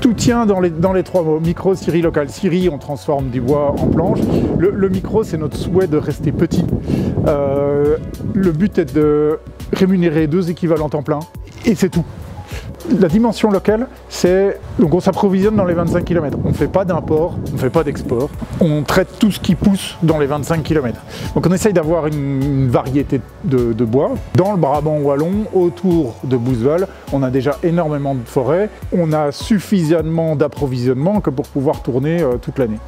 Tout tient dans les trois mots, micro, scierie, local. Scierie, on transforme du bois en planche. Le micro, c'est notre souhait de rester petit. Le but est de rémunérer 2 équivalents temps plein, et c'est tout. La dimension locale, c'est... Donc on s'approvisionne dans les 25 km. On ne fait pas d'import, on ne fait pas d'export. On traite tout ce qui pousse dans les 25 km. Donc on essaye d'avoir une variété de bois. Dans le Brabant wallon, autour de Bouzeval, on a déjà énormément de forêts. On a suffisamment d'approvisionnement que pour pouvoir tourner toute l'année.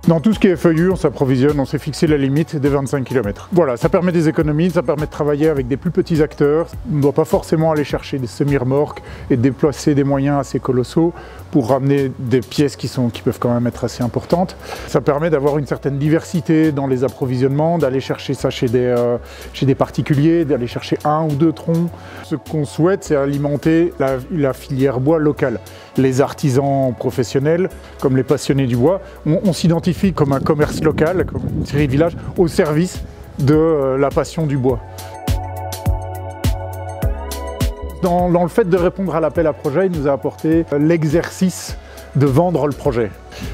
Dans tout ce qui est feuillu, on s'approvisionne, on s'est fixé la limite des 25 km. Voilà, ça permet des économies, ça permet de travailler avec des plus petits acteurs. On ne doit pas forcément aller chercher des semi-remorques et déplacer des moyens assez colossaux pour ramener des pièces qui peuvent quand même être assez importantes. Ça permet d'avoir une certaine diversité dans les approvisionnements, d'aller chercher ça chez des particuliers, d'aller chercher 1 ou 2 troncs. Ce qu'on souhaite, c'est alimenter la filière bois locale. Les artisans professionnels, comme les passionnés du bois, on s'identifie comme un commerce local, comme une série de villages, au service de la passion du bois. Dans le fait de répondre à l'appel à projet, il nous a apporté l'exercice de vendre le projet.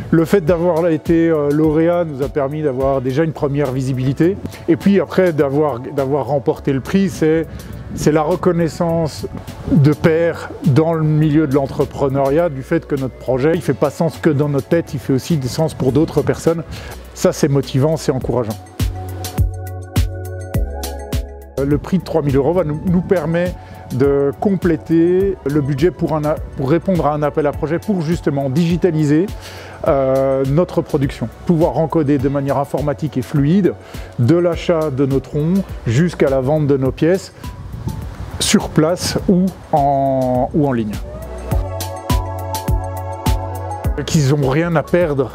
Le fait d'avoir été lauréat nous a permis d'avoir déjà une première visibilité. Et puis après d'avoir remporté le prix, c'est la reconnaissance de pairs dans le milieu de l'entrepreneuriat du fait que notre projet, il ne fait pas sens que dans notre tête, il fait aussi du sens pour d'autres personnes. Ça, c'est motivant, c'est encourageant. Le prix de 3 000 € nous permet de compléter le budget pour répondre à un appel à projet, pour justement digitaliser notre production. Pouvoir encoder de manière informatique et fluide de l'achat de nos troncs jusqu'à la vente de nos pièces sur place ou en ligne. Qu'ils n'ont rien à perdre,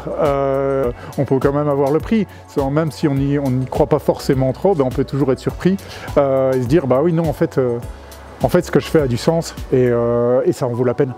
on peut quand même avoir le prix. Même si on n'y croit pas forcément trop, on peut toujours être surpris et se dire bah oui non en fait ce que je fais a du sens et ça en vaut la peine.